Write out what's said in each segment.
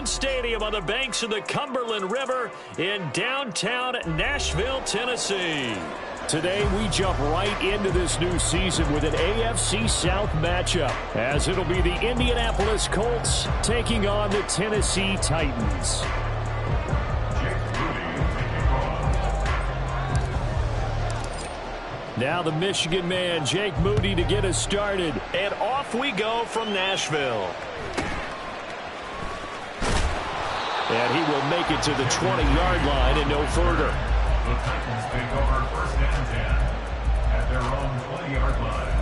Sound Stadium on the banks of the Cumberland River in downtown Nashville, Tennessee. Today, we jump right into this new season with an AFC South matchup, as it'll be the Indianapolis Colts taking on the Tennessee Titans. Now the Michigan man, Jake Moody, to get us started. And off we go from Nashville. And he will make it to the 20-yard line and no further. The Titans take over first and 10 at their own 20-yard line.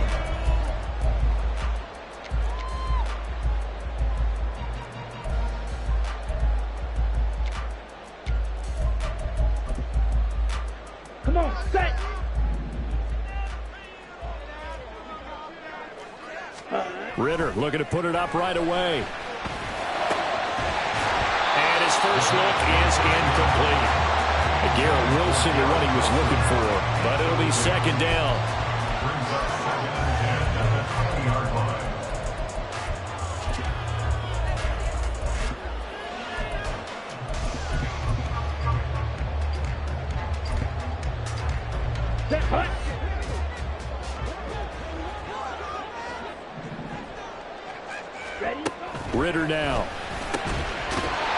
Come on, set! Ritter looking to put it up right away. And his first look is incomplete. Garrett Wilson to what he was looking for, but it'll be second down. Brings up second and 10 at the 20-yard line. Set, hut! Ready? Ritter now.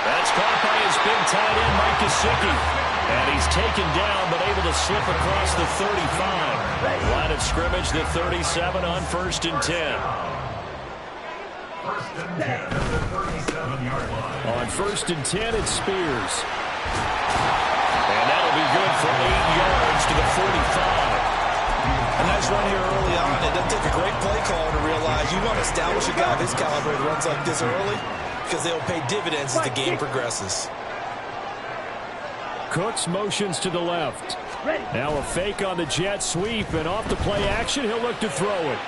That's caught by his big tight end, Mike Gesicki. And he's taken down, but able to slip across the 35. Line of scrimmage, the 37 on first and 10. First and 10 at the 37-yard line. On first and 10, it's Spears. And that'll be good for 8 yards to the 45. A nice run here early on. It doesn't take a great play caller to realize you want to establish a guy of his caliber that runs like this early, because they'll pay dividends as the game progresses. Cooks motions to the left. Now a fake on the jet sweep, and off the play action, he'll look to throw it.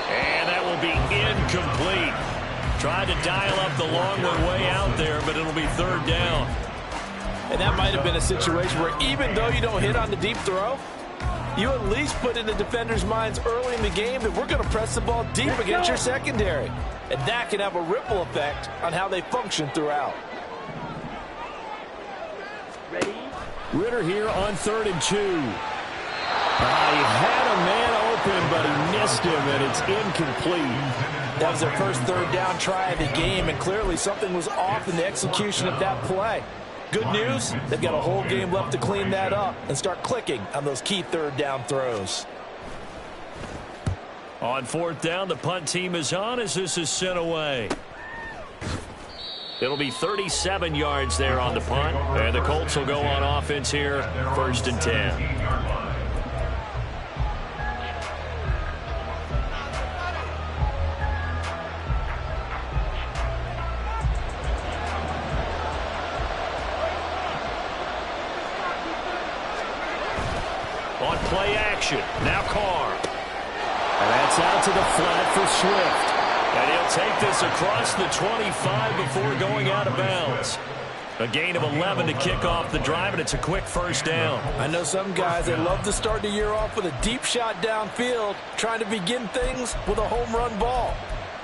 And that will be incomplete. Tried to dial up the long one way out there, but it'll be third down. And that might have been a situation where even though you don't hit on the deep throw, you at least put in the defender's minds early in the game that we're going to press the ball deep against your secondary. And that can have a ripple effect on how they function throughout. Ready? Ritter here on 3rd and 2. He had a man open, but he missed him, and it's incomplete. That was their first third down try of the game, and clearly something was off in the execution of that play. Good news, they've got a whole game left to clean that up and start clicking on those key third down throws. On 4th down, the punt team is on as this is sent away. It'll be 37 yards there on the punt, and the Colts will go on offense here, first and 10. On play action, now Carr. And that's out to the flat for Swift. And he'll take this across the 25 before going out of bounds. A gain of 11 to kick off the drive, and it's a quick first down. I know some guys, they love to start the year off with a deep shot downfield, trying to begin things with a home run ball.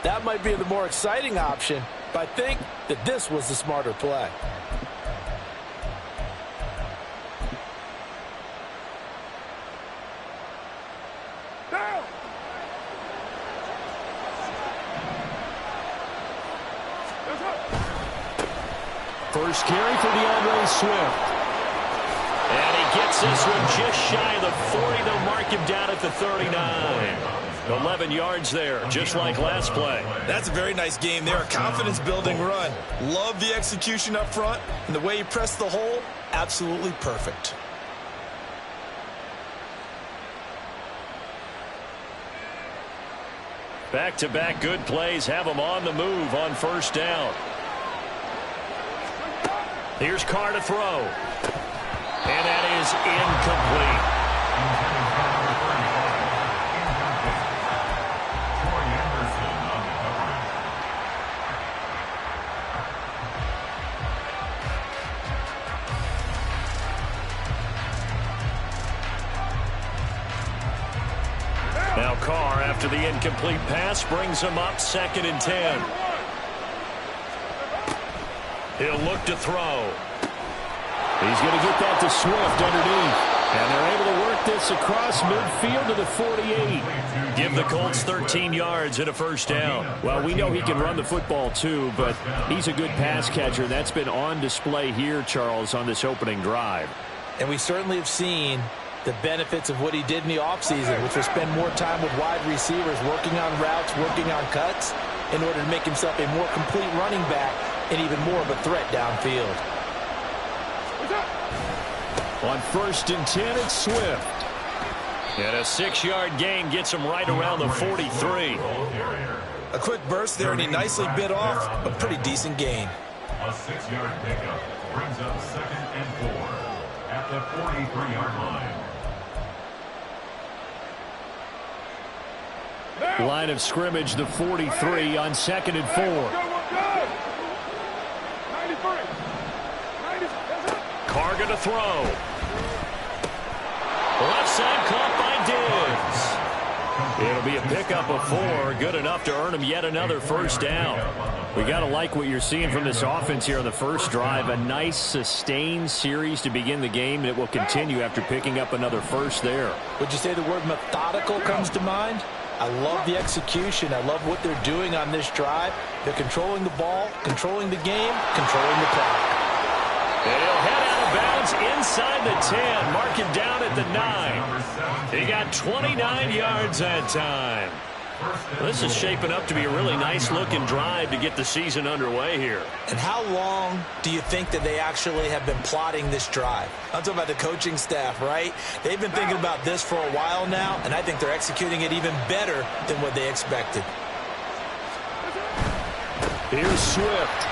That might be the more exciting option, but I think that this was the smarter play. First carry for DeAndre Swift. And he gets this one just shy of the 40. They'll mark him down at the 39. 11 yards there, just like last play. That's a very nice game there, a confidence-building run. Love the execution up front, and the way he pressed the hole, absolutely perfect. Back-to-back good plays have him on the move on first down. Here's Carr to throw. And that is incomplete. Now Carr, after the incomplete pass, brings him up 2nd and 10. He'll look to throw. He's going to get that to Swift underneath. And they're able to work this across midfield to the 48. Give the Colts 13 yards and a first down. Well, we know he can run the football too, but he's a good pass catcher. That's been on display here, Charles, on this opening drive. And we certainly have seen the benefits of what he did in the offseason, which was spend more time with wide receivers, working on routes, working on cuts, in order to make himself a more complete running back and even more of a threat downfield. On 1st and 10, it's Swift. And a 6-yard gain gets him right around the 43. A quick burst there, and he nicely bit off a pretty decent gain. A 6-yard pickup brings up 2nd and 4 at the 43-yard line. Line of scrimmage, the 43 on 2nd and 4. Carr going to throw. Left side caught by Diggs. It'll be a pickup of 4, good enough to earn him yet another first down. We got to like what you're seeing from this offense here on the first drive. A nice sustained series to begin the game, and it will continue after picking up another first there. Would you say the word methodical comes to mind? I love the execution. I love what they're doing on this drive. They're controlling the ball, controlling the game, controlling the clock. And he'll head out of bounds inside the 10. Mark it down at the 9. He got 29 yards that time. This is shaping up to be a really nice-looking drive to get the season underway here. And how long do you think that they actually have been plotting this drive? I'm talking about the coaching staff, right? They've been thinking about this for a while now, and I think they're executing it even better than what they expected. Here's Swift.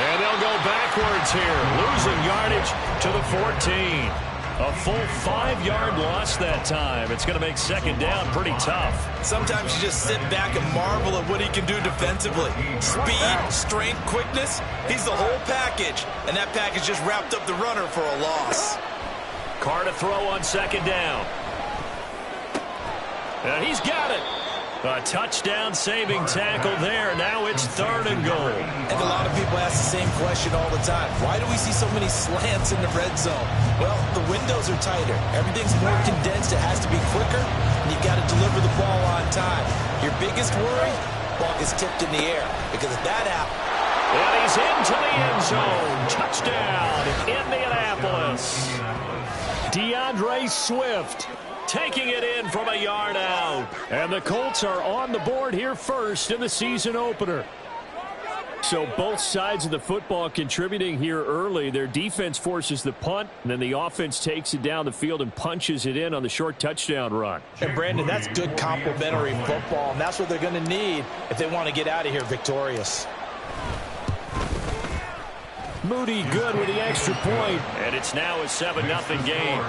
And they'll go backwards here, losing yardage to the 14. A full 5-yard loss that time. It's going to make second down pretty tough. Sometimes you just sit back and marvel at what he can do defensively. Speed, strength, quickness, he's the whole package. And that package just wrapped up the runner for a loss. Carr to throw on second down. And he's got it. A touchdown-saving tackle there. Now it's 3rd and goal. And a lot of people ask the same question all the time. Why do we see so many slants in the red zone? Well, the windows are tighter. Everything's more condensed. It has to be quicker, and you've got to deliver the ball on time. Your biggest worry, ball gets tipped in the air. Because if that happens... And he's into the end zone. Touchdown, Indianapolis. DeAndre Swift taking it in from a yard out. And the Colts are on the board here first in the season opener. So both sides of the football contributing here early. Their defense forces the punt, and then the offense takes it down the field and punches it in on the short touchdown run. And Brandon, that's good complementary football, and that's what they're going to need if they want to get out of here victorious. Moody good with the extra point. And it's now a 7-0 game.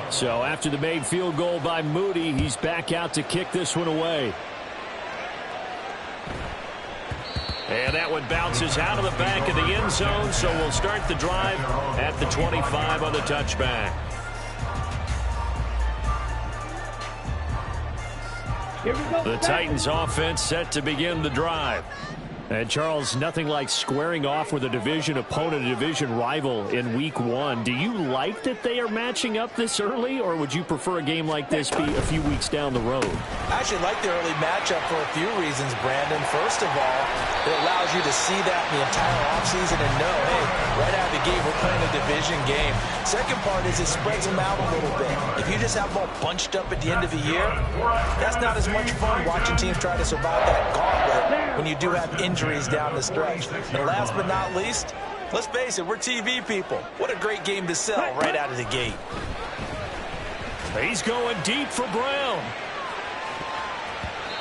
So after the made field goal by Moody, he's back out to kick this one away. And that one bounces out of the back of the end zone, so we'll start the drive at the 25 on the touchback. Here we go. The Titans offense set to begin the drive. And, Charles, nothing like squaring off with a division opponent, a division rival in week 1. Do you like that they are matching up this early, or would you prefer a game like this be a few weeks down the road? I actually like the early matchup for a few reasons, Brandon. First of all, it allows you to see that the entire offseason and know, hey, right out of the gate, we're playing a division game. Second part is it spreads them out a little bit. If you just have them all bunched up at the end of the year, that's not as much fun watching teams try to survive that gauntlet when you do have injuries down the stretch. And last but not least, let's face it, we're TV people. What a great game to sell right out of the gate. He's going deep for Brown.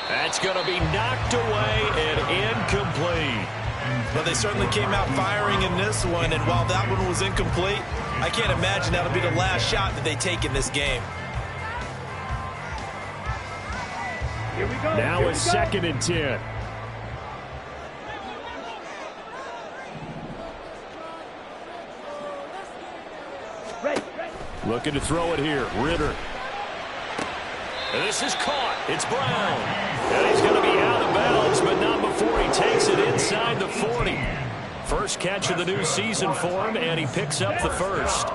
That's going to be knocked away and incomplete. But they certainly came out firing in this one, and while that one was incomplete, I can't imagine that'll be the last shot that they take in this game. Here we go. Now it's 2nd and 10. Looking to throw it here. Ritter. And this is caught. It's Brown. And he's going to be out of bounds, but not before he takes it inside the 40. First catch of the new season for him, and he picks up the first.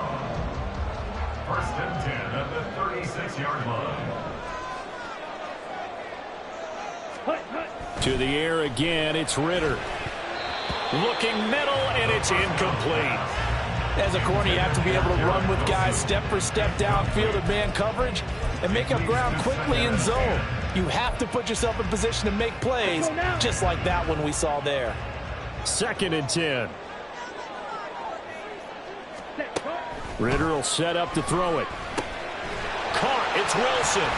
First and 10 at the 36-yard line. To the air again, it's Ritter. Looking middle, and it's incomplete. As a corner, you have to be able to run with guys step for step downfield in man coverage and make up ground quickly in zone. You have to put yourself in position to make plays, just like that one we saw there. Second and 10. Ritter will set up to throw it. Caught. It's Wilson.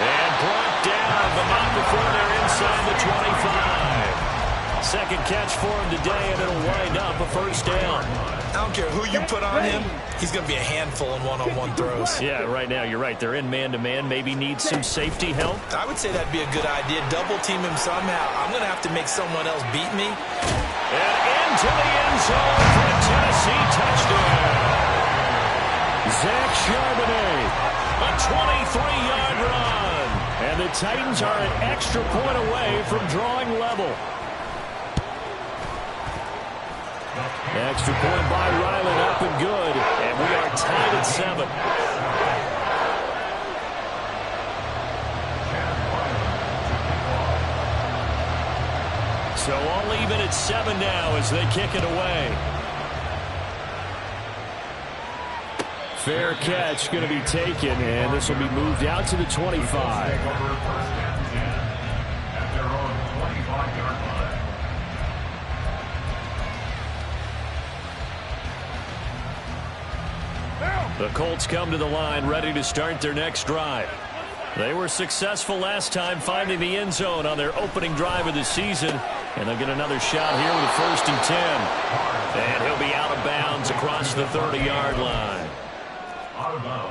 And brought down, but not before they're inside the 25. Second catch for him today, and it'll wind up a first down. I don't care who you put on him, he's going to be a handful in one-on-one throws. Yeah, right now, you're right. They're in man-to-man. Maybe need some safety help. I would say that'd be a good idea. Double team him somehow. I'm going to have to make someone else beat me. And into the end zone for a Tennessee touchdown. Zach Charbonnet, a 23-yard run. And the Titans are an extra point away from drawing level. Extra point by Ryland, up and good. And we are tied at 7. So all even at 7 now as they kick it away. Fair catch going to be taken, and this will be moved out to the 25. The Colts come to the line ready to start their next drive. They were successful last time finding the end zone on their opening drive of the season, and they'll get another shot here with a first and 10. And he'll be out of bounds across the 30-yard line.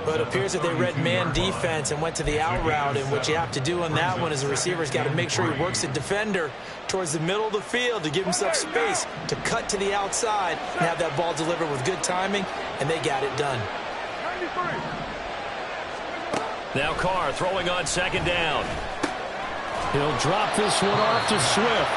But it appears that they read man defense and went to the out route, and what you have to do on that one is the receiver's got to make sure he works the defender towards the middle of the field to give himself space to cut to the outside and have that ball delivered with good timing, and they got it done. Now Carr throwing on second down. He'll drop this one off to Swift.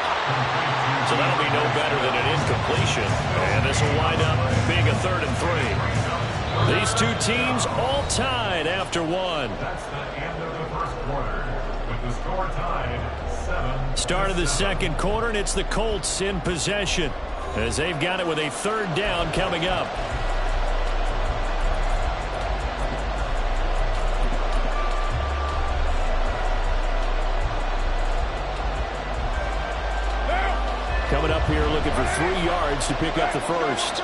So that'll be no better than an incompletion. And this will wind up being a 3rd and 3. These two teams all tied after one. That's the end of the first quarter, with the score tied 7. Start of the second quarter, and it's the Colts in possession as they've got it with a 3rd down coming up. Coming up here looking for 3 yards to pick up the first.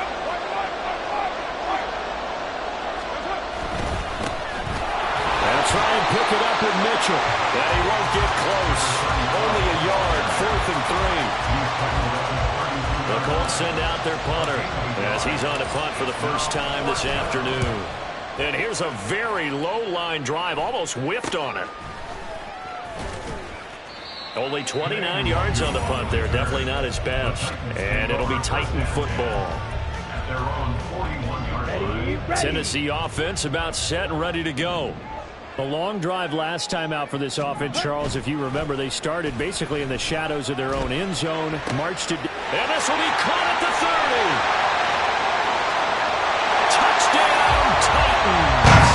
They'll try and pick it up with Mitchell. And he won't get close. Only a yard, 4th and 3. The Colts send out their punter as he's on to punt for the first time this afternoon. And here's a very low-line drive, almost whiffed on it. Only 29 yards on the punt there. Definitely not his best. And it'll be Titan football. Tennessee offense about set and ready to go. A long drive last time out for this offense, Charles. If you remember, they started basically in the shadows of their own end zone. Marched to... And this will be caught at the 30. Touchdown, Titans.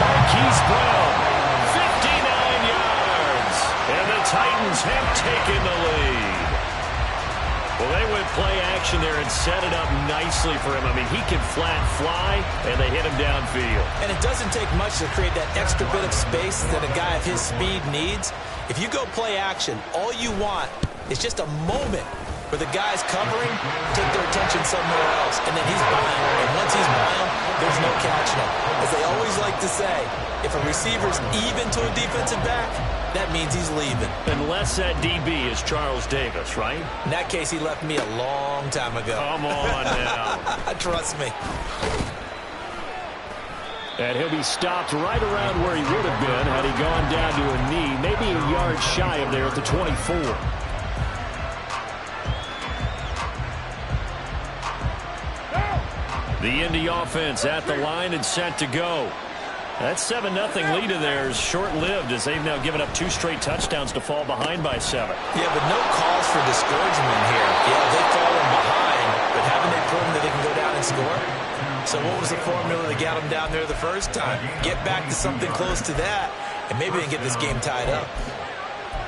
Marquise Brown. And the Titans have taken the lead. Well, they went play action there and set it up nicely for him. I mean, he can flat fly, and they hit him downfield. And it doesn't take much to create that extra bit of space that a guy of his speed needs. If you go play action, all you want is just a moment where the guys covering take their attention somewhere else, and then he's bound. And once he's bound, there's no catching him. As they always like to say, if a receiver's even to a defensive back, that means he's leaving. Unless that DB is Charles Davis, right? In that case, he left me a long time ago. Come on now. Trust me. And he'll be stopped right around where he would have been had he gone down to a knee, maybe a yard shy of there at the 24. The Indy offense at the line and set to go. That 7-0 lead of theirs short-lived as they've now given up 2 straight touchdowns to fall behind by 7. Yeah, but no cause for discouragement here. Yeah, they've fallen behind, but haven't they proven that they can go down and score? So what was the formula that got them down there the first time? Get back to something close to that, and maybe they can get this game tied up.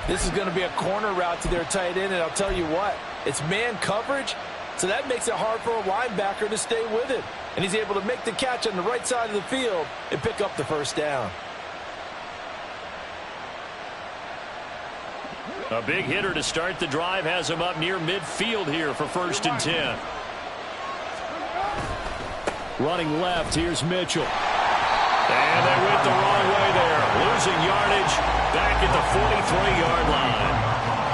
This is going to be a corner route to their tight end, and I'll tell you what, it's man coverage, so that makes it hard for a linebacker to stay with it. And he's able to make the catch on the right side of the field and pick up the first down. A big hitter to start the drive has him up near midfield here for 1st and 10. Running left, here's Mitchell. And they went the wrong way there. Losing yardage back at the 43-yard line.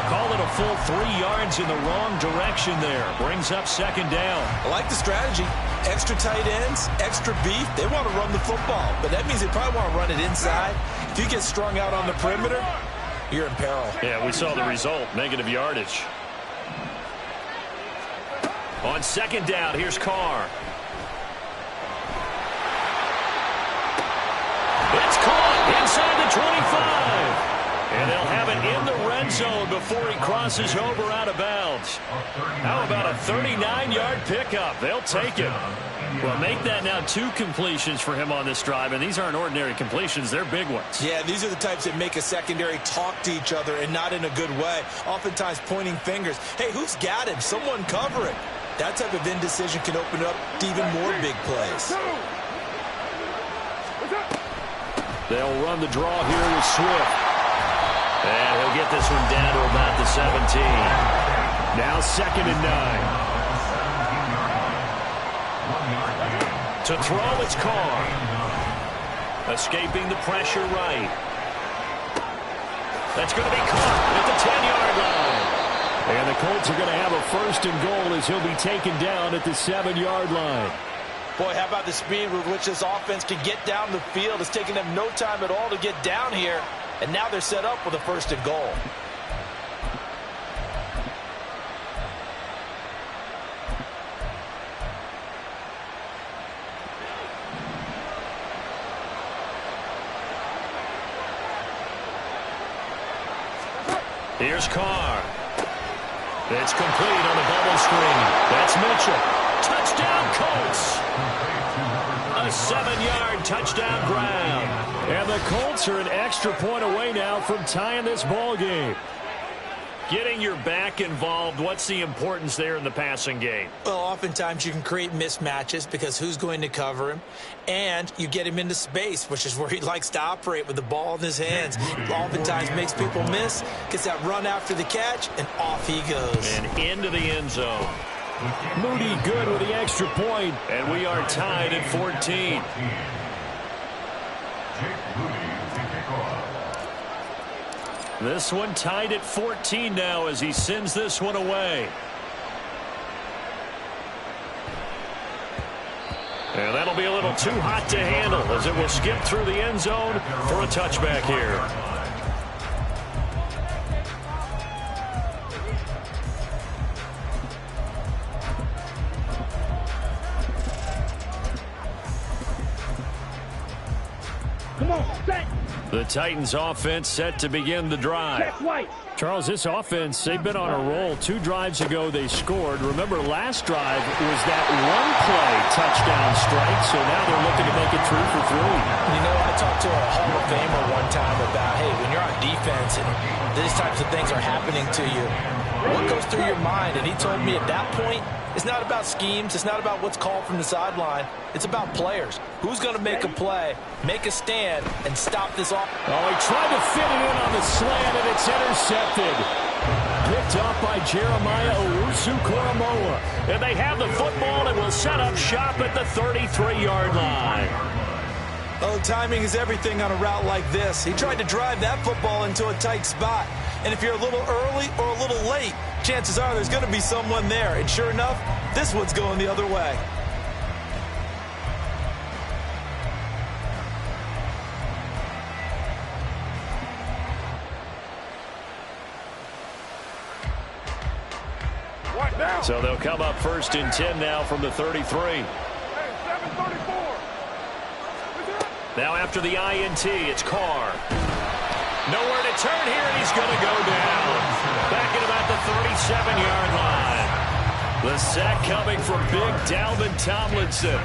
Call it a full 3 yards in the wrong direction there. Brings up 2nd down. I like the strategy. Extra tight ends, extra beef. They want to run the football, but that means they probably want to run it inside. If you get strung out on the perimeter, you're in peril. Yeah, we saw the result. Negative yardage. On 2nd down, here's Carr. It's caught inside the 25. And they'll have it in the red zone before he crosses over out of bounds. How about a 39-yard pickup? They'll take it. Well, make that now 2 completions for him on this drive, and these aren't ordinary completions. They're big ones. Yeah, these are the types that make a secondary talk to each other and not in a good way. Oftentimes pointing fingers. Hey, who's got him? Someone cover it. That type of indecision can open up to even more big plays. They'll run the draw here with Swift. And he'll get this one down to about the 17. Now 2nd and 9. To throw, it's Carr. Escaping the pressure right. That's going to be caught at the 10-yard line. And the Colts are going to have a 1st and goal as he'll be taken down at the 7-yard line. Boy, how about the speed with which this offense can get down the field? It's taking them no time at all to get down here. And now they're set up with a 1st and goal. Here's Carr. It's complete on the bubble screen. That's Mitchell. Touchdown, Colts. A 7-yard touchdown grab. And the Colts are an extra point away now from tying this ball game. Getting your back involved, what's the importance there in the passing game? Well, oftentimes you can create mismatches because who's going to cover him? And you get him into space, which is where he likes to operate with the ball in his hands. Oftentimes makes people miss, gets that run after the catch, and off he goes. And into the end zone. Moody good with the extra point, and we are tied at 14. This one tied at 14 now as he sends this one away. And that'll be a little too hot to handle as it will skip through the end zone for a touchback here. Come on, set. The Titans offense set to begin the drive. Check white. Charles, this offense, they've been on a roll. 2 drives ago they scored. Remember, last drive was that one-play touchdown strike, so now they're looking to make it 3 for 3. You know, I talked to a Hall of Famer one time about, hey, when you're on defense and these types of things are happening to you, what goes through your mind? And he told me at that point, it's not about schemes. It's not about what's called from the sideline. It's about players. Who's going to make a play, make a stand, and stop this off? Oh, he tried to fit it in on the slant, and it's intercepted. Picked up by Jeremiah Owusu-Koramoah. And they have the football and will set up shop at the 33-yard line. Oh, timing is everything on a route like this. He tried to drive that football into a tight spot. And if you're a little early or a little late, chances are there's going to be someone there. And sure enough, this one's going the other way. So they'll come up 1st and 10 now from the 33. Now after the INT, it's Carr. Nowhere to turn here, and he's going to go down. Back at about the 37-yard line. The sack coming from big Dalvin Tomlinson.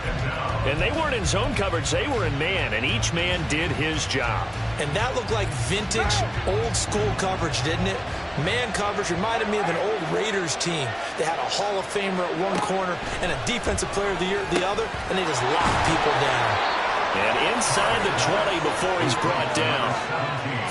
And they weren't in zone coverage, they were in man, and each man did his job. And that looked like vintage, old-school coverage, didn't it? Man coverage reminded me of an old Raiders team. They had a Hall of Famer at one corner and a Defensive Player of the Year at the other, and they just locked people down. And inside the 20 before he's brought down.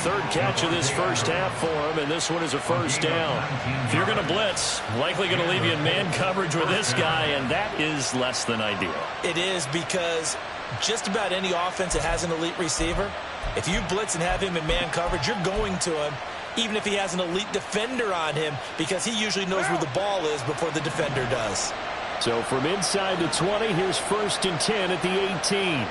Third catch of this first half for him, and this one is a first down. If you're going to blitz, likely going to leave you in man coverage with this guy, and that is less than ideal. It is, because just about any offense that has an elite receiver, if you blitz and have him in man coverage, you're going to him, even if he has an elite defender on him, because he usually knows where the ball is before the defender does. So from inside the 20, here's 1st and 10 at the 18.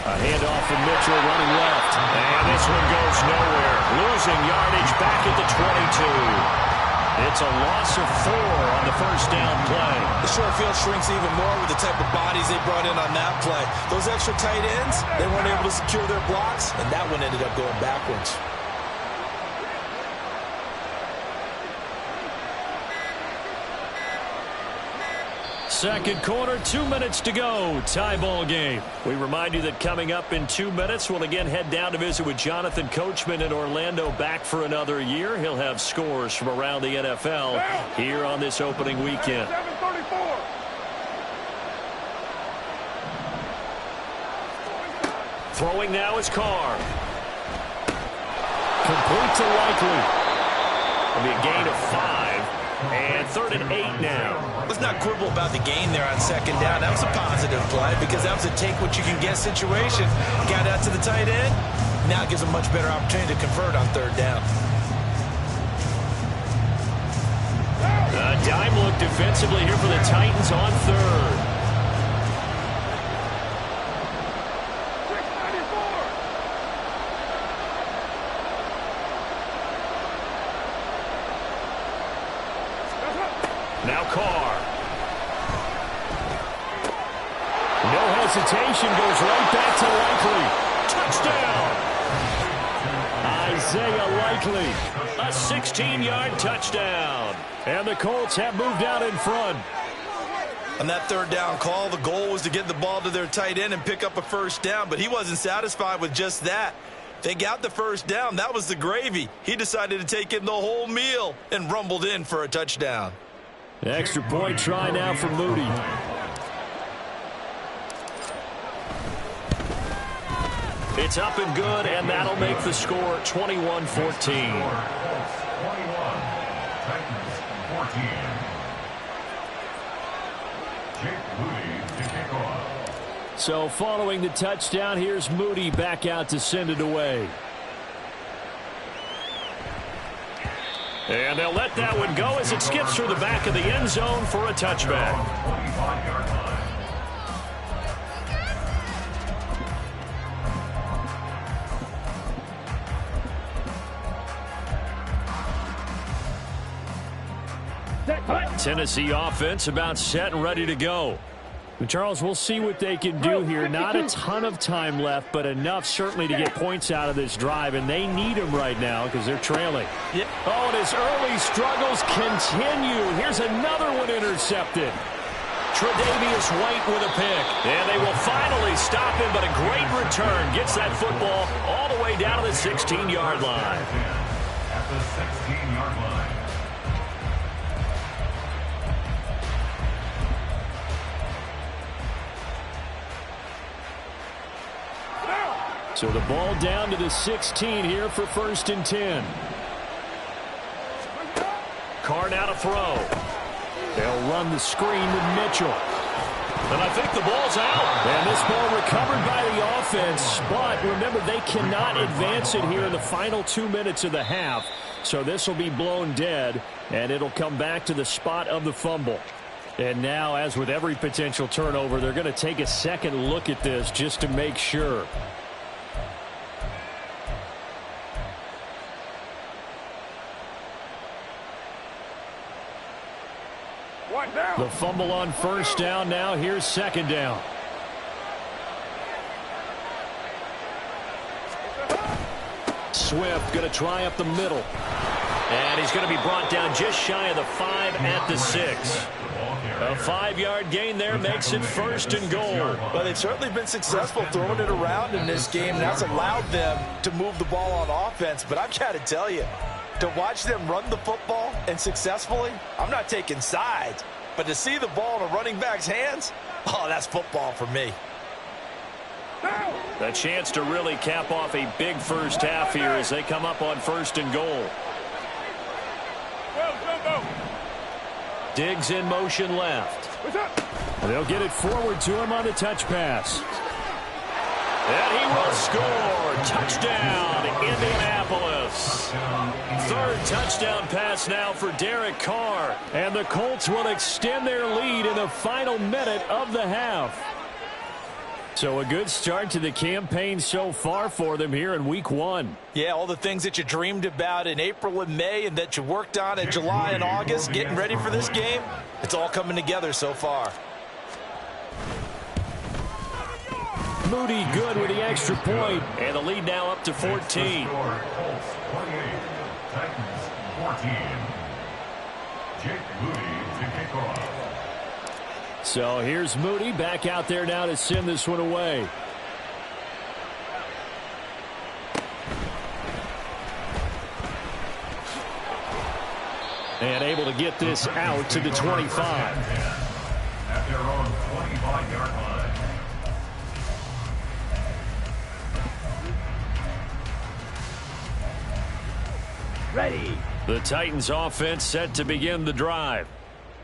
A handoff from Mitchell running left. And this one goes nowhere. Losing yardage back at the 22. It's a loss of 4 on the first down play. The short field shrinks even more with the type of bodies they brought in on that play. Those extra tight ends, they weren't able to secure their blocks, and that one ended up going backwards. Second quarter, 2 minutes to go. Tie ball game. We remind you that coming up in 2 minutes, we'll again head down to visit with Jonathan Coachman in Orlando, back for another year. He'll have scores from around the NFL here on this opening weekend. 734. Throwing now is Carr. Complete to Likely. It'll be a gain of 5. And 3rd and 8 now. Let's not quibble about the gain there on second down. That was a positive play because that was a take-what-you-can-get situation. Got out to the tight end. Now it gives a much better opportunity to convert on 3rd down. A dime look defensively here for the Titans on 3rd. 694. Now Carr. No hesitation, goes right back to Likely. Touchdown! Isaiah Likely, a 16-yard touchdown. And the Colts have moved out in front. On that 3rd down call, the goal was to get the ball to their tight end and pick up a first down, but he wasn't satisfied with just that. They got the first down. That was the gravy. He decided to take in the whole meal and rumbled in for a touchdown. Extra point try now for Moody. It's up and good, and that'll make the score 21-14. 21, Titans 14. Jake Moody to kick off. So following the touchdown, here's Moody back out to send it away. And they'll let that one go as it skips through the back of the end zone for a touchback. 25-yard line. Tennessee offense about set and ready to go. Charles, we'll see what they can do here. Not a ton of time left, but enough certainly to get points out of this drive, and they need them right now because they're trailing. Yeah. Oh, and his early struggles continue. Here's another one intercepted. Tre'Davious White with a pick, and they will finally stop him, but a great return. Gets that football all the way down to the 16-yard line. At the 16-yard line. So the ball down to the 16 here for 1st and 10. Carr now to throw. They'll run the screen with Mitchell. And I think the ball's out. And this ball recovered by the offense. But remember, they cannot advance it here in the final 2 minutes of the half. So this will be blown dead, and it'll come back to the spot of the fumble. And now, as with every potential turnover, they're going to take a second look at this just to make sure. The fumble on first down. Now here's second down. Swift going to try up the middle. And he's going to be brought down just shy of the 5 at the 6. A 5-yard gain there makes it first and goal. Well, they've certainly been successful throwing it around in this game. That's allowed them to move the ball on offense. But I've got to tell you, to watch them run the football and successfully, I'm not taking sides. But to see the ball in a running back's hands, oh, that's football for me. A chance to really cap off a big first half here as they come up on first and goal. Diggs in motion left. They'll get it forward to him on the touch pass. And he will score. Touchdown, Indianapolis. Third touchdown pass now for Derek Carr. And the Colts will extend their lead in the final minute of the half. So a good start to the campaign so far for them here in week 1. Yeah, all the things that you dreamed about in April and May and that you worked on in July and August, getting ready for this game, it's all coming together so far. Moody good with the extra point, and the lead now up to 14. Colts 28, Titans 14. Jake Moody to kick off. So here's Moody back out there now to send this one away. And able to get this out to the 25. At their own 25-yard line. Ready. The Titans offense set to begin the drive.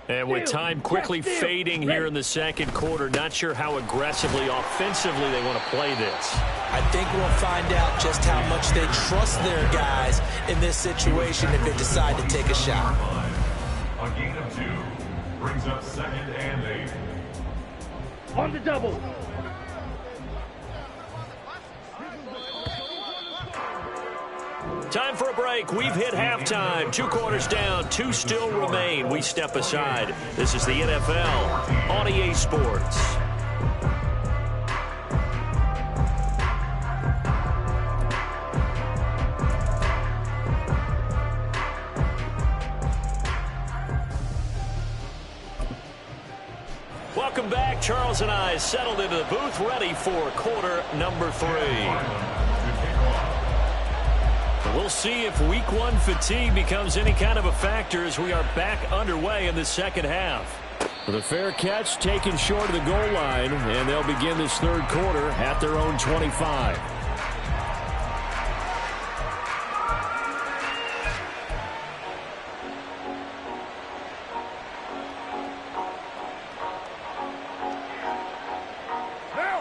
And with time quickly fading here in the second quarter, not sure how aggressively, offensively they want to play this. I think we'll find out just how much they trust their guys in this situation if they decide to take a shot. A gain of 2 brings up 2nd and 8. On the double. Time for a break. We've hit halftime. 2 quarters down. 2 still remain. We step aside. This is the NFL on EA Sports. Welcome back. Charles and I settled into the booth, ready for quarter number 3. We'll see if week 1 fatigue becomes any kind of a factor as we are back underway in the second half. With a fair catch taken short of the goal line, and they'll begin this third quarter at their own 25.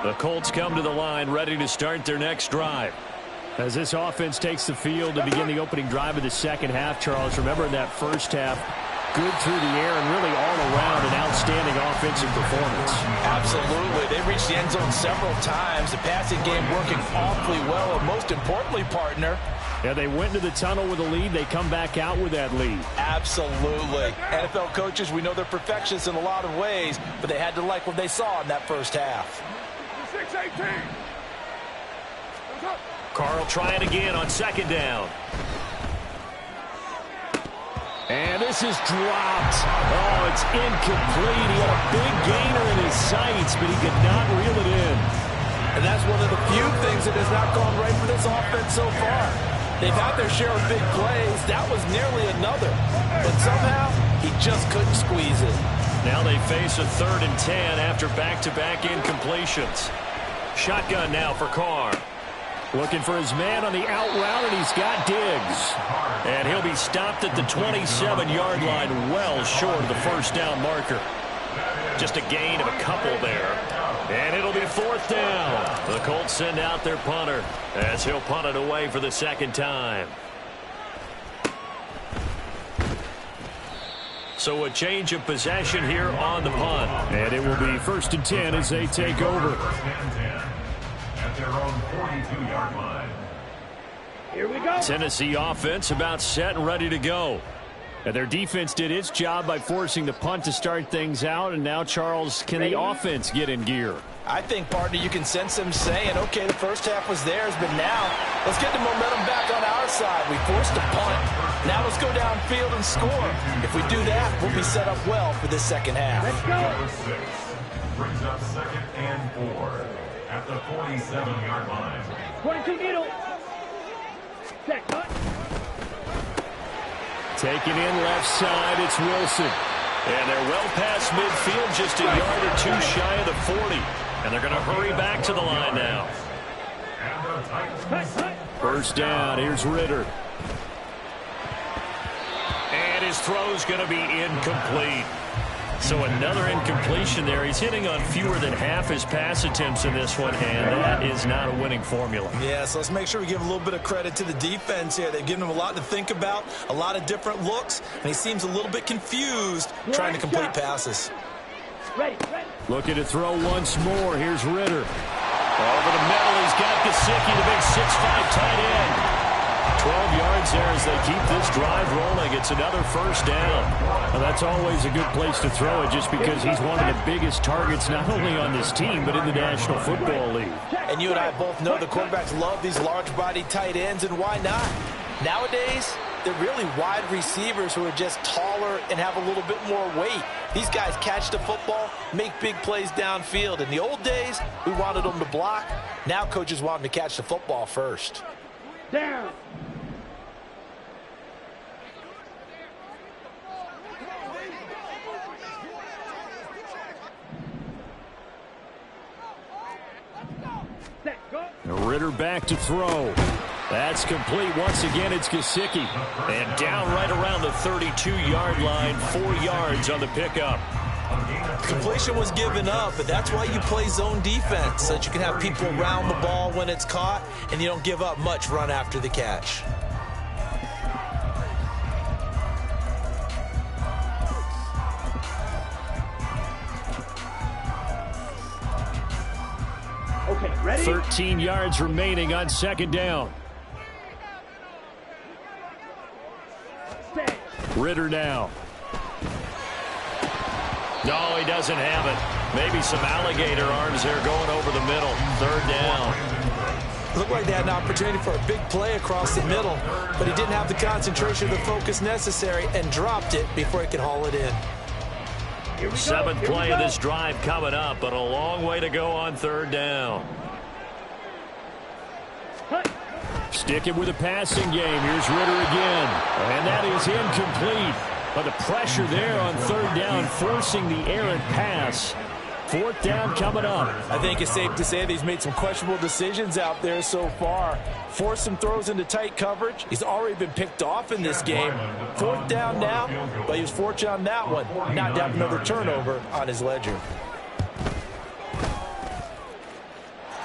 The Colts come to the line ready to start their next drive. As this offense takes the field to begin the opening drive of the second half, Charles, remember in that first half, good through the air and really all around an outstanding offensive performance. Absolutely. They reached the end zone several times. The passing game working awfully well, and most importantly, partner, yeah, they went into the tunnel with a lead. They come back out with that lead. absolutely. NFL coaches, we know they're perfectionists in a lot of ways, but they had to like what they saw in that first half. 6-18. Carl trying again on second down. And this is dropped. Oh, it's incomplete. He had a big gainer in his sights, but he could not reel it in. And that's one of the few things that has not gone right for this offense so far. They've had their share of big plays. That was nearly another. But somehow, he just couldn't squeeze it. Now they face a 3rd and 10 after back-to-back incompletions. Shotgun now for Carr. Looking for his man on the out route, and he's got Diggs. And he'll be stopped at the 27-yard line, well short of the first down marker. Just a gain of a couple there. And it'll be 4th down. The Colts send out their punter as he'll punt it away for the second time. So a change of possession here on the punt. And it will be 1st and 10 as they take over. At their own 42-yard line. Here we go. Tennessee offense about set and ready to go. And their defense did its job by forcing the punt to start things out. And now, Charles, can the offense get in gear? I think, partner, you can sense them saying, okay, the first half was theirs, but now let's get the momentum back on our side. We forced a punt. Now let's go downfield and score. If we do that, we'll be set up well for this second half. Let's go. Number 6 brings up 2nd and 4 at the 47-yard line. 22 needle. Set cut. Taking in left side, it's Wilson. And they're well past midfield, just a yard or two shy of the 40. And they're going to hurry back to the line now. First down, here's Ritter. And his throw's going to be incomplete. So another incompletion there. He's hitting on fewer than half his pass attempts in this one, and that is not a winning formula. Yeah, so let's make sure we give a little bit of credit to the defense here. They've given him a lot to think about, a lot of different looks, and he seems a little bit confused trying to complete passes. Ready. Looking to throw once more. Here's Ritter. Over the middle, he's got Gesicki, the big 6'5" tight end. 12 yards there as they keep this drive rolling. It's another first down. Well, that's always a good place to throw it just because he's one of the biggest targets not only on this team but in the National Football League. And you and I both know the quarterbacks love these large-bodied tight ends, and why not? Nowadays, they're really wide receivers who are just taller and have a little bit more weight. These guys catch the football, make big plays downfield. In the old days, we wanted them to block. Now coaches want them to catch the football first. Down. Ritter back to throw. That's complete. Once again, it's Gesicki. And down right around the 32-yard line, 4 yards on the pickup. Completion was given up, but that's why you play zone defense, so that you can have people around the ball when it's caught, and you don't give up much run after the catch. Okay, ready? 13 yards remaining on second down. Stay. Ritter now. No, he doesn't have it. Maybe some alligator arms there going over the middle. Third down. Looked like they had an opportunity for a big play across the middle, but he didn't have the concentration or the focus necessary and dropped it before he could haul it in. Seventh play of this drive coming up, but a long way to go on third down. Sticking with a passing game. Here's Ritter again. And that is incomplete. But the pressure there on third down, forcing the errant pass. Fourth down coming up. I think it's safe to say that he's made some questionable decisions out there so far. Forced some throws into tight coverage. He's already been picked off in this game. Fourth down now, but he was fortunate on that one, not to have another turnover on his ledger.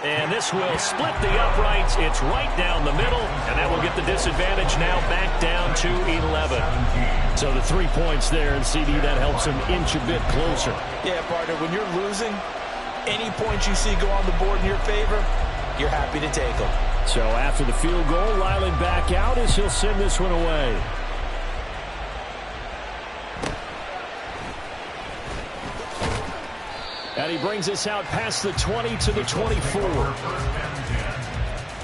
And this will split the uprights. It's right down the middle, and that will get the disadvantage now back down to 11. So the 3 points there, and CD, that helps him inch a bit closer. Yeah, partner, when you're losing, any points you see go on the board in your favor, you're happy to take them. So after the field goal, Lyland back out as he'll send this one away. And he brings us out past the 20 to the 24. First and 10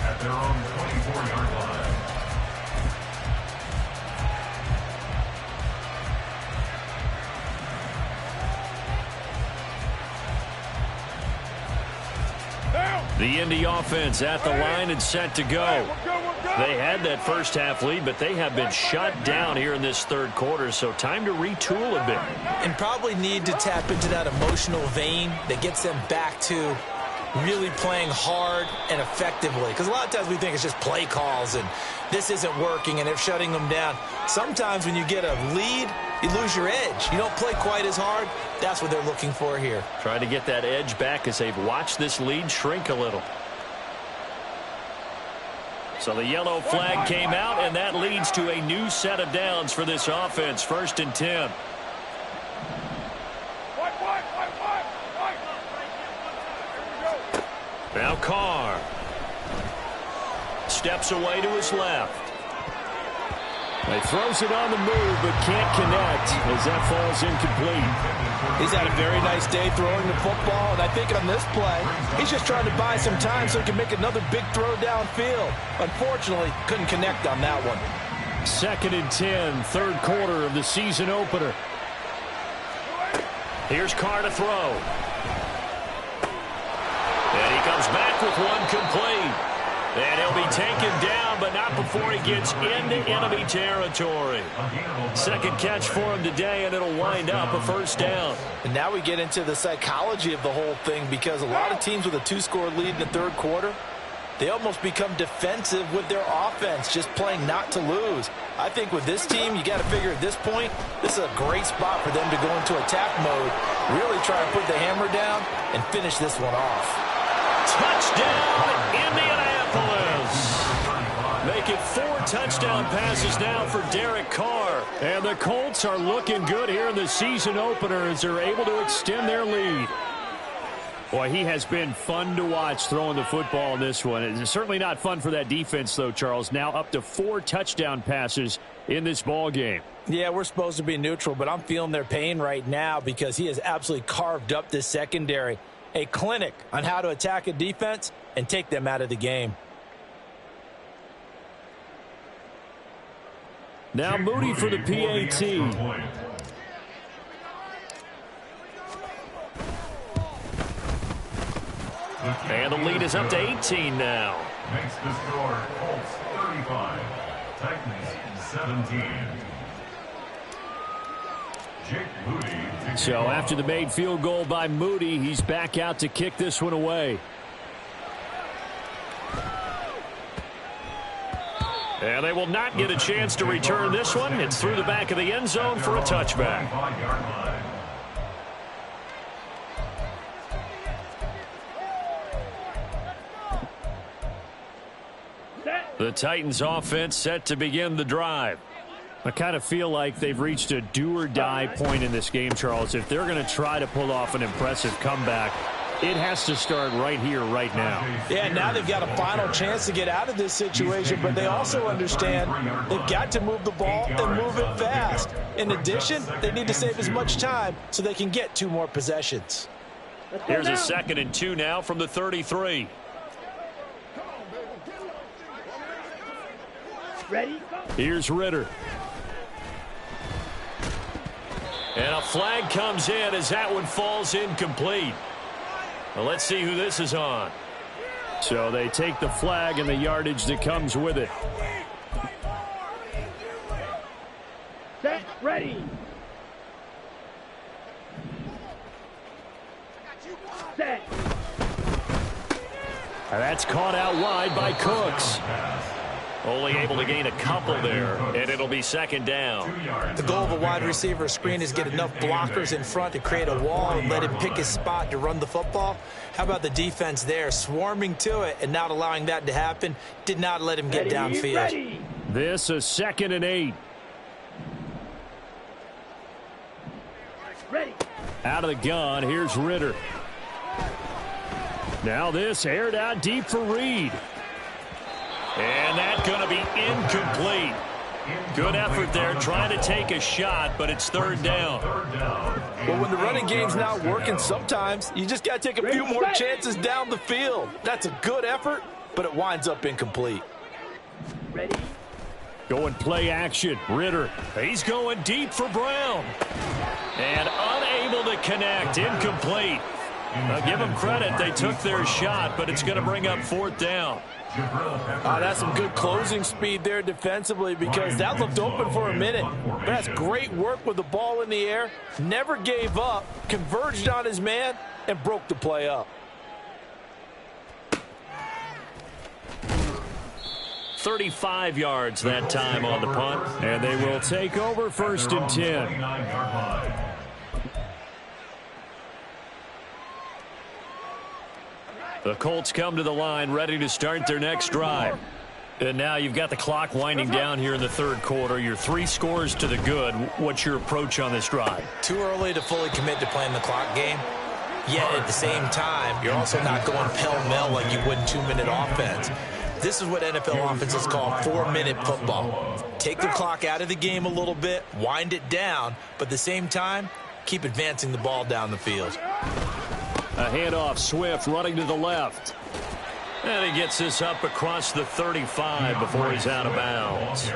at their own 24-yard line. The Indy offense at the line and set to go. They had that first half lead, but they have been shut down here in this third quarter, so time to retool a bit. And probably need to tap into that emotional vein that gets them back to really playing hard and effectively. Because a lot of times we think it's just play calls and this isn't working and they're shutting them down. Sometimes when you get a lead, you lose your edge. You don't play quite as hard. That's what they're looking for here. Trying to get that edge back as they've watched this lead shrink a little. So the yellow flag came out, and that leads to a new set of downs for this offense. First and 10. Now Carr steps away to his left. He throws it on the move, but can't connect as that falls incomplete. He's had a very nice day throwing the football, and I think on this play, he's just trying to buy some time so he can make another big throw downfield. Unfortunately, couldn't connect on that one. 2nd and 10, third quarter of the season opener. Here's Carr to throw. And he comes back with one complete. And he'll be taken down, but not before he gets into enemy territory. Second catch for him today, and it'll wind up a first down. And now we get into the psychology of the whole thing, because a lot of teams with a 2-score lead in the third quarter, they almost become defensive with their offense, just playing not to lose. I think with this team, you got to figure at this point, this is a great spot for them to go into attack mode, really try to put the hammer down and finish this one off. Touchdown, Indianapolis. Make it 4 touchdown passes now for Derek Carr. And the Colts are looking good here in the season opener as they're able to extend their lead. Boy, he has been fun to watch throwing the football in this one. It's certainly not fun for that defense, though, Charles. Now up to 4 touchdown passes in this ball game. Yeah, we're supposed to be neutral, but I'm feeling their pain right now because he has absolutely carved up this secondary. A clinic on how to attack a defense and take them out of the game. Now Moody for the PAT. And the lead is up to 18 now. Makes the score Colts 35, Titans 17. Jake Moody. So after the made field goal by Moody, he's back out to kick this one away. And they will not get a chance to return this one. It's through the back of the end zone for a touchback. The Titans offense set to begin the drive. I kind of feel like they've reached a do-or-die point in this game, Charles. If they're going to try to pull off an impressive comeback, it has to start right here, right now. Yeah, now they've got a final chance to get out of this situation, but they also understand they've got to move the ball and move it fast. In addition, they need to save as much time so they can get 2 more possessions. Here's a 2nd and 2 now from the 33. Ready? Here's Ritter. And a flag comes in as that one falls incomplete. Well, let's see who this is on. So they take the flag and the yardage that comes with it. Set, ready. Set. And that's caught out wide by Cooks. Only able to gain a couple there, and it'll be 2nd down. The goal of a wide receiver screen is get enough blockers in front to create a wall and let him pick his spot to run the football. How about the defense there, swarming to it and not allowing that to happen? Did not let him get downfield. Ready. This a 2nd and 8. Ready. Out of the gun, here's Ritter. Now this aired out deep for Reed. And that's going to be incomplete. Good effort there, trying to take a shot, but it's 3rd down. Well, when the running game's not working, sometimes you just got to take a few more chances down the field. That's a good effort, but it winds up incomplete. Ready. Going play action. Ritter. He's going deep for Brown. And unable to connect. Incomplete. Now give them credit. They took their shot, but it's going to bring up 4th down. That's some good closing speed there defensively, because that looked open for a minute. But that's great work with the ball in the air. Never gave up, converged on his man, and broke the play up. 35 yards that time on the punt. And they will take over 1st and 10. The Colts come to the line, ready to start their next drive. And now you've got the clock winding down here in the 3rd quarter. You're 3 scores to the good. What's your approach on this drive? Too early to fully commit to playing the clock game. Yet at the same time, you're also not going pell-mell like you would in 2-minute offense. This is what NFL offenses call 4-minute football. Take the clock out of the game a little bit, wind it down, but at the same time, keep advancing the ball down the field. A handoff, Swift running to the left. And he gets this up across the 35 before he's out of bounds.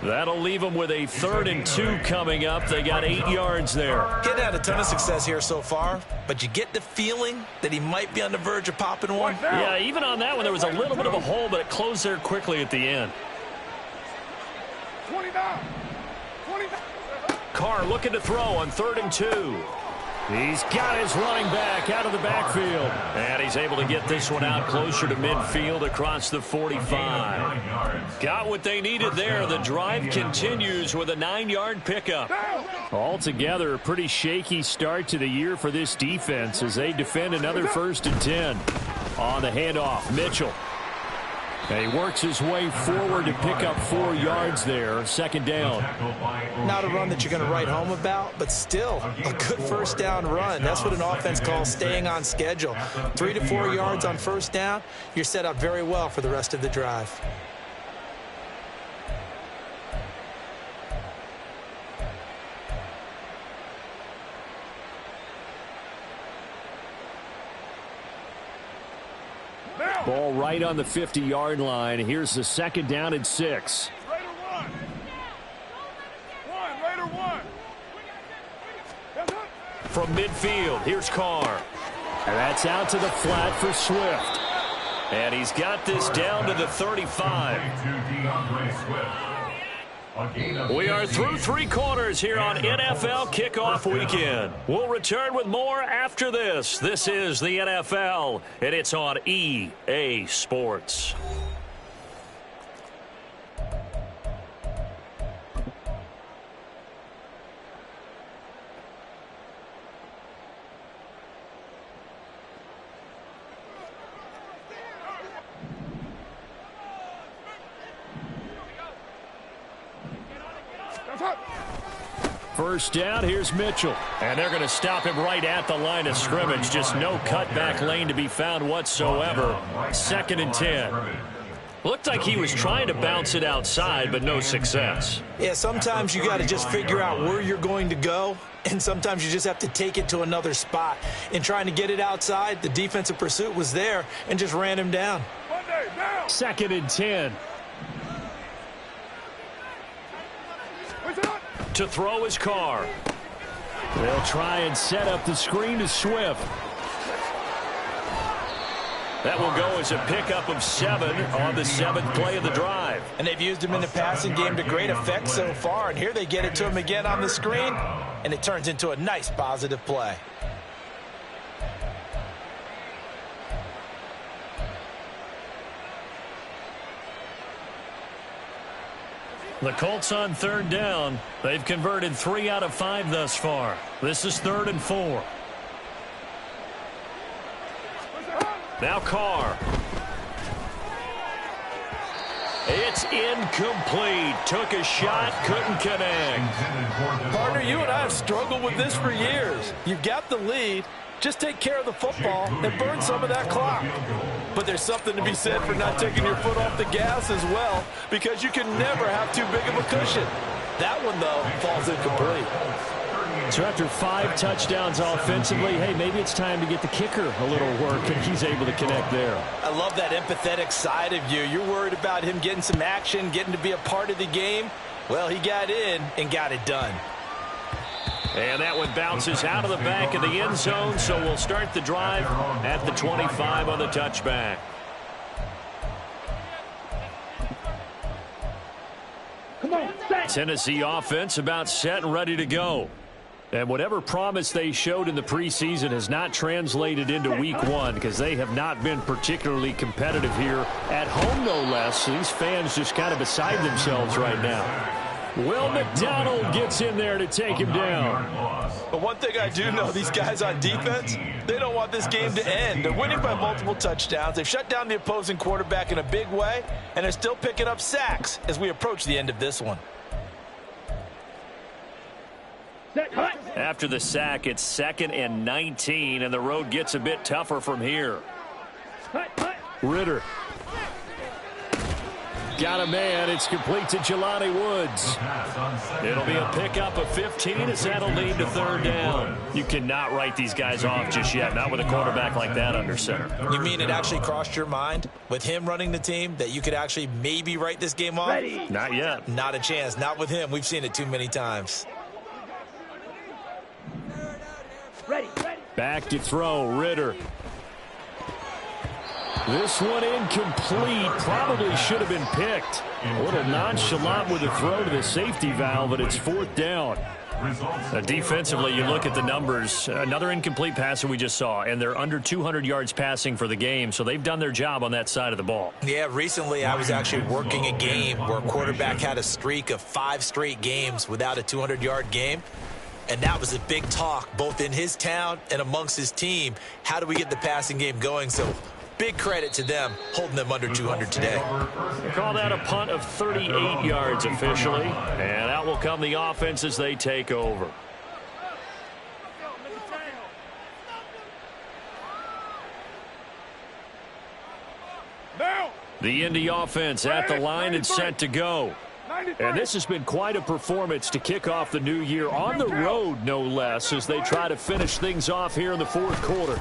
That'll leave them with a 3rd and 2 coming up. They got 8 yards there. Getting had a ton of success here so far, but you get the feeling that he might be on the verge of popping one. Yeah, even on that one, there was a little bit of a hole, but it closed there quickly at the end. 29. Carr looking to throw on 3rd and 2. He's got his running back out of the backfield. And he's able to get this one out closer to midfield across the 45. Got what they needed there. The drive continues with a 9-yard pickup. Altogether, a pretty shaky start to the year for this defense as they defend another 1st and 10. On the handoff, Mitchell. And he works his way forward to pick up 4 yards there. 2nd down. Not a run that you're going to write home about, but still a good 1st down run. That's what an offense calls staying on schedule. 3 to 4 yards on 1st down. You're set up very well for the rest of the drive. Ball right on the 50-yard line. Here's the 2nd down and 6. Raider one. From midfield, here's Carr. And that's out to the flat for Swift. And he's got this down to the 35. We are through 3 quarters here on NFL Kickoff Weekend. We'll return with more after this. This is the NFL, and it's on EA Sports. First down, here's Mitchell. And they're going to stop him right at the line of scrimmage. Just no cutback lane to be found whatsoever. 2nd and 10. Looked like he was trying to bounce it outside, but no success. Yeah, sometimes you got to just figure out where you're going to go, and sometimes you just have to take it to another spot. In trying to get it outside, the defensive pursuit was there and just ran him down. 2nd and 10. To throw his Carr. They'll try and set up the screen to Swift. That will go as a pickup of 7 on the 7th play of the drive. And they've used him in the passing game to great effect so far. And here they get it to him again on the screen, and it turns into a nice positive play. The Colts on 3rd down. They've converted 3 out of 5 thus far. This is 3rd and 4. Now Carr. It's incomplete. Took a shot, couldn't connect. Partner, you and I have struggled with this for years. You've got the lead. Just take care of the football and burn some of that clock. But there's something to be said for not taking your foot off the gas as well, because you can never have too big of a cushion. That one, though, falls incomplete. So after 5 touchdowns offensively, hey, maybe it's time to get the kicker a little work, and he's able to connect there. I love that empathetic side of you. You're worried about him getting some action, getting to be a part of the game. Well, he got in and got it done. And that one bounces out of the back of the end zone, so we'll start the drive at the 25 on the touchback. Come on, set. Tennessee offense about set and ready to go. And whatever promise they showed in the preseason has not translated into week 1 because they have not been particularly competitive here at home, no less. So these fans just kind of beside themselves right now. Will McDonald gets in there to take him down. But one thing I do know, these guys on defense, they don't want this game to end. They're winning by multiple touchdowns. They've shut down the opposing quarterback in a big way, and they're still picking up sacks as we approach the end of this one. Set, hut. After the sack, it's 2nd and 19, and the road gets a bit tougher from here. Hut, hut. Ritter. got a man. It's complete to Jelani Woods. It'll be a pickup of 15 as that'll lead to third down. You cannot write these guys off just yet, not with a quarterback like that under center. You mean it actually crossed your mind with him running the team that you could actually maybe write this game off? Not yet. Not a chance. Not with him. We've seen it too many times. Back to throw, Ritter. This one incomplete. Probably should have been picked. A little nonchalant with the throw to the safety valve, but it's fourth down. Defensively, you look at the numbers. Another incomplete passer we just saw, and they're under 200 yards passing for the game, so they've done their job on that side of the ball. Yeah, recently I was actually working a game where a quarterback had a streak of 5 straight games without a 200-yard game. And that was a big talk, both in his town and amongst his team. How do we get the passing game going? So big credit to them, holding them under 200 today. They call that a punt of 38 yards officially. And out will come the offense as they take over. The Indy offense at the line and set to go. And this has been quite a performance to kick off the new year on the road, no less, as they try to finish things off here in the fourth quarter.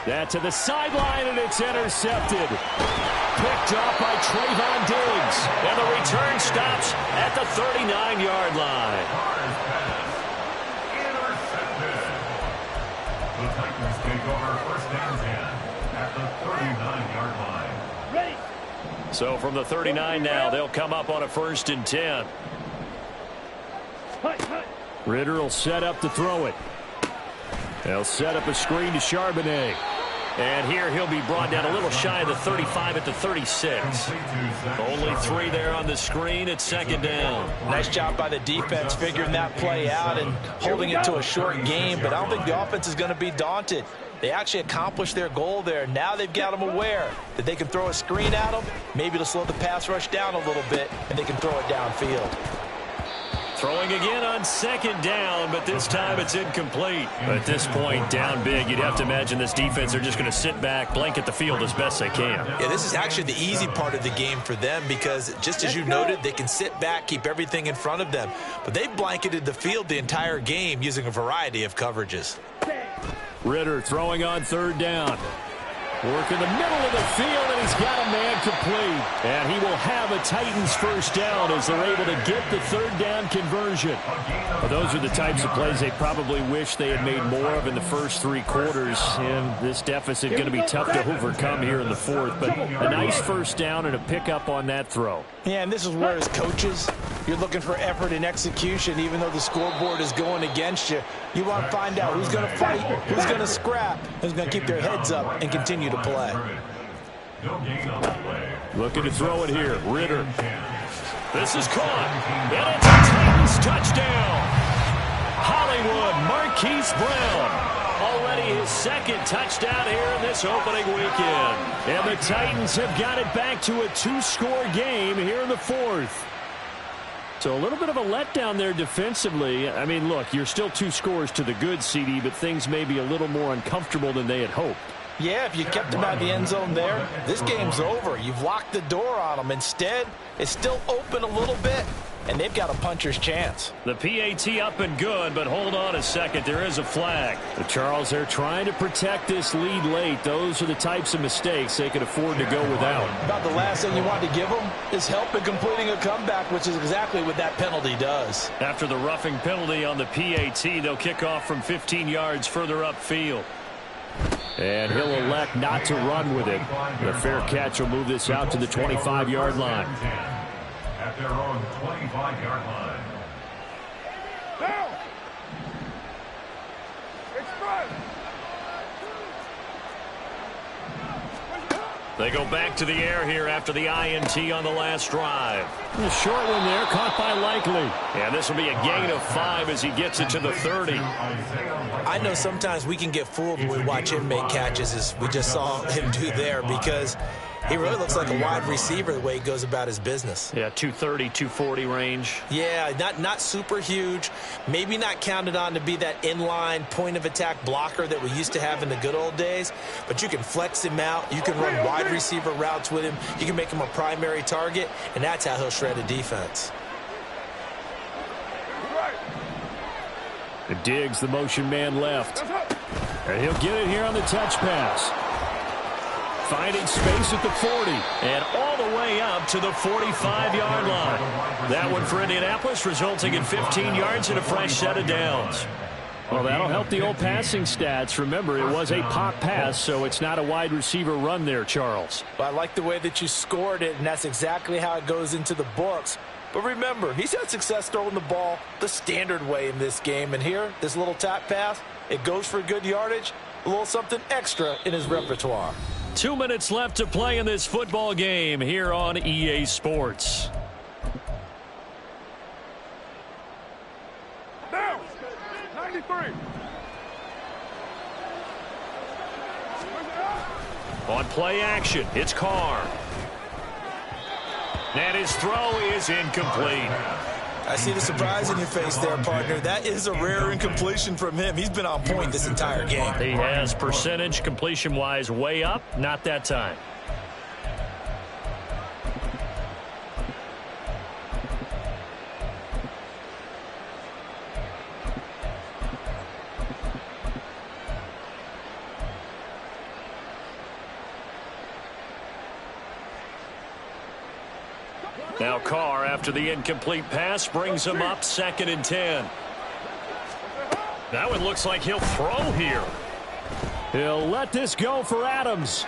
That to the sideline, and it's intercepted. Picked off by Trayvon Diggs. And the return stops at the 39-yard line. The Titans take over first and 10 at the 39-yard line. So from the 39 now, they'll come up on a 1st and 10. Ritter will set up to throw it. They'll set up a screen to Charbonnet. And here he'll be brought down a little shy of the 35 at the 36. Only 3 there on the screen at 2nd down. Nice job by the defense figuring that play out and holding it to a short game, but I don't think the offense is going to be daunted. They actually accomplished their goal there. Now they've got them aware that they can throw a screen at them, maybe to slow the pass rush down a little bit, and they can throw it downfield. Throwing again on 2nd down, but this time it's incomplete. At this point, down big, you'd have to imagine this defense are just going to sit back, blanket the field as best they can. Yeah, this is actually the easy part of the game for them because, just as you noted, they can sit back, keep everything in front of them. But they've blanketed the field the entire game using a variety of coverages. Ritter throwing on 3rd down. Work in the middle of the field, and he's got a man complete. And he will have a Titans first down as they're able to get the 3rd down conversion. Well, those are the types of plays they probably wish they had made more of in the first 3 quarters. And this deficit going to be tough to overcome here in the 4th. But a nice first down and a pickup on that throw. Yeah, and this is where as coaches, you're looking for effort and execution, even though the scoreboard is going against you. You want to find out who's going to fight, who's going to scrap, who's going to keep their heads up and continue to play. Looking to throw it here. Ritter. This is caught. And it's a Titans touchdown. Hollywood Marquise Brown. Already his 2nd touchdown here in this opening weekend. And the Titans have got it back to a 2-score game here in the 4th. So a little bit of a letdown there defensively. I mean, look, you're still 2 scores to the good, CD, but things may be a little more uncomfortable than they had hoped. Yeah, if you kept them out of the end zone there, this game's over. You've locked the door on them. Instead, it's still open a little bit, and they've got a puncher's chance. The PAT up and good, but hold on a second. There is a flag. The Charles, they're trying to protect this lead late. Those are the types of mistakes they could afford to go without. About the last thing you want to give them is help in completing a comeback, which is exactly what that penalty does. After the roughing penalty on the PAT, they'll kick off from 15 yards further upfield. And he'll elect not to run with it. The fair catch will move this out to the 25-yard line. At their own 25-yard line. Down. Express. They go back to the air here after the INT on the last drive. A short one there, caught by Likely. And this will be a gain of 5 as he gets it to the 30. I know sometimes we can get fooled when we watch him make catches, as we just saw him do there, because He really looks like a wide receiver the way he goes about his business. Yeah, 230, 240 range. Yeah, not super huge. Maybe not counted on to be that inline point-of-attack blocker that we used to have in the good old days. But you can flex him out. You can run wide receiver routes with him. You can make him a primary target, and that's how he'll shred a defense. It digs the motion man left. And he'll get it here on the touch pass. Finding space at the 40. And all the way up to the 45-yard line. That one for Indianapolis, resulting in 15 yards and a fresh set of downs. Well, that'll help the old passing stats. Remember, it was a pop pass, so it's not a wide receiver run there, Charles. Well, I like the way that you scored it, and that's exactly how it goes into the books. But remember, he's had success throwing the ball the standard way in this game. And here, this little tap pass, it goes for good yardage, a little something extra in his repertoire. 2 minutes left to play in this football game here on EA Sports. Down. 93. On play action, it's Carr. And his throw is incomplete. I see the surprise in your face there, partner. That is a rare incompletion from him. He's been on point this entire game. He has percentage completion-wise way up, not that time. Now Carr, after the incomplete pass, brings him up 2nd and 10. That one looks like he'll throw here. He'll let this go for Adams.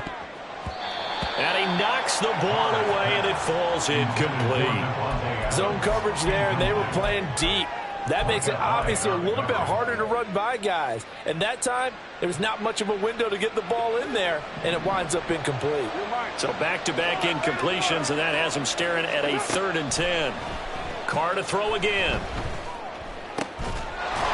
And he knocks the ball away, and it falls incomplete. Zone coverage there, and they were playing deep. That makes it obviously a little bit harder to run by guys. And that time, there was not much of a window to get the ball in there, and it winds up incomplete. So back-to-back incompletions, and that has him staring at a 3rd and 10. Carr to throw again.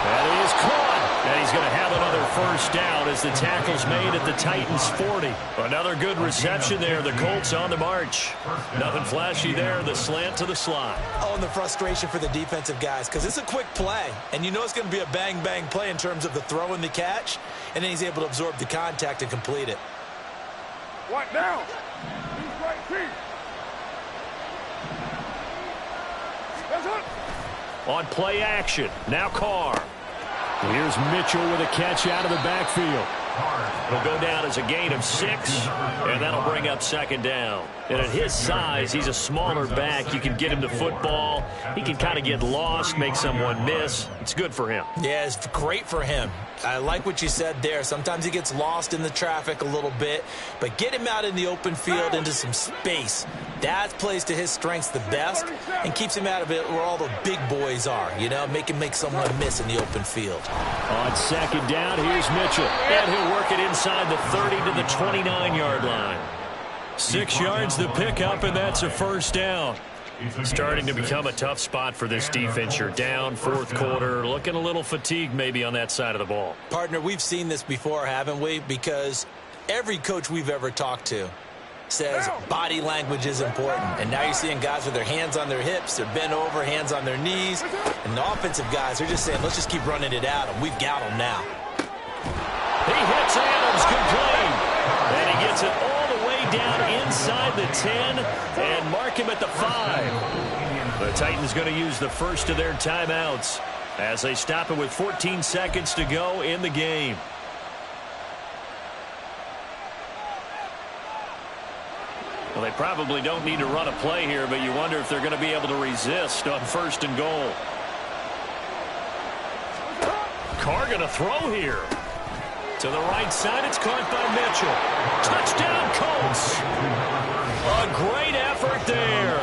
That is caught. And he's going to have another first down as the tackle's made at the Titans' 40. Another good reception there. The Colts on the march. Nothing flashy there. The slant to the slot. Oh, and the frustration for the defensive guys, because it's a quick play. And you know it's going to be a bang-bang play in terms of the throw and the catch. And then he's able to absorb the contact and complete it. What down? He's right feet. That's it. On play action. Now Carr. Here's Mitchell with a catch out of the backfield. It'll go down as a gain of 6, and that'll bring up 2nd down. And at his size, he's a smaller back. You can get him the football. He can kind of get lost, make someone miss. It's good for him. Yeah, it's great for him. I like what you said there. Sometimes he gets lost in the traffic a little bit, but get him out in the open field into some space. That plays to his strengths the best and keeps him out of it where all the big boys are, you know, make him make someone miss in the open field. On 2nd down, here's Mitchell. And he'll work it inside the 30 to the 29-yard line. 6 yards the pickup, and that's a first down. Starting to become a tough spot for this defense. You're down 4th quarter, looking a little fatigued maybe on that side of the ball. Partner, we've seen this before, haven't we? Because every coach we've ever talked to says body language is important. And now you're seeing guys with their hands on their hips, they're bent over, hands on their knees. And the offensive guys are just saying, let's just keep running it at them. We've got them now. He hits Adams complete. And he gets it all the way down inside the 10 and mark him at the 5. The Titans going to use the first of their timeouts as they stop it with 14 seconds to go in the game. Well, they probably don't need to run a play here, but you wonder if they're going to be able to resist on 1st and goal. Carr going to throw here. To the right side, it's caught by Mitchell. Touchdown, Colts. A great effort there.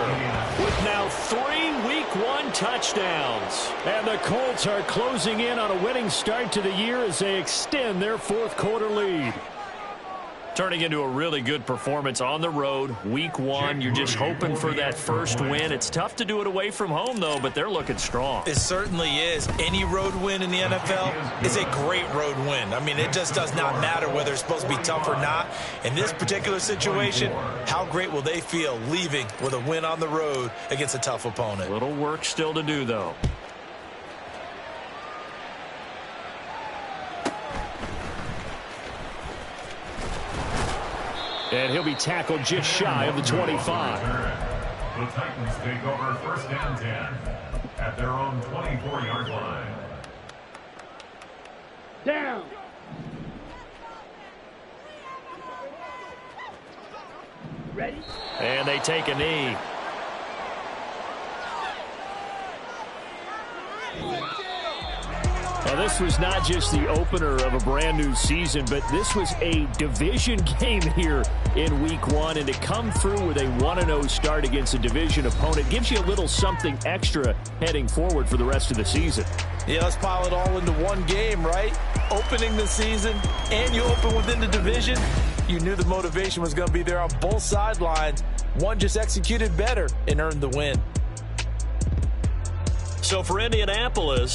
With now 3 Week 1 touchdowns. And the Colts are closing in on a winning start to the year as they extend their 4th quarter lead. Turning into a really good performance on the road. Week 1, you're just hoping for that first win. It's tough to do it away from home, though, but they're looking strong. It certainly is. Any road win in the NFL is a great road win. I mean, it just does not matter whether it's supposed to be tough or not. In this particular situation, how great will they feel leaving with a win on the road against a tough opponent? A little work still to do, though. And he'll be tackled just shy of the 25. The Titans take over first and 10 at their own 24-yard line. Down. Ready? And they take a knee. Now, this was not just the opener of a brand new season, but this was a division game here in week 1. And to come through with a 1-0 start against a division opponent gives you a little something extra heading forward for the rest of the season. Yeah, let's pile it all into one game, right? Opening the season, and you open within the division. You knew the motivation was going to be there on both sidelines. One just executed better and earned the win. So for Indianapolis,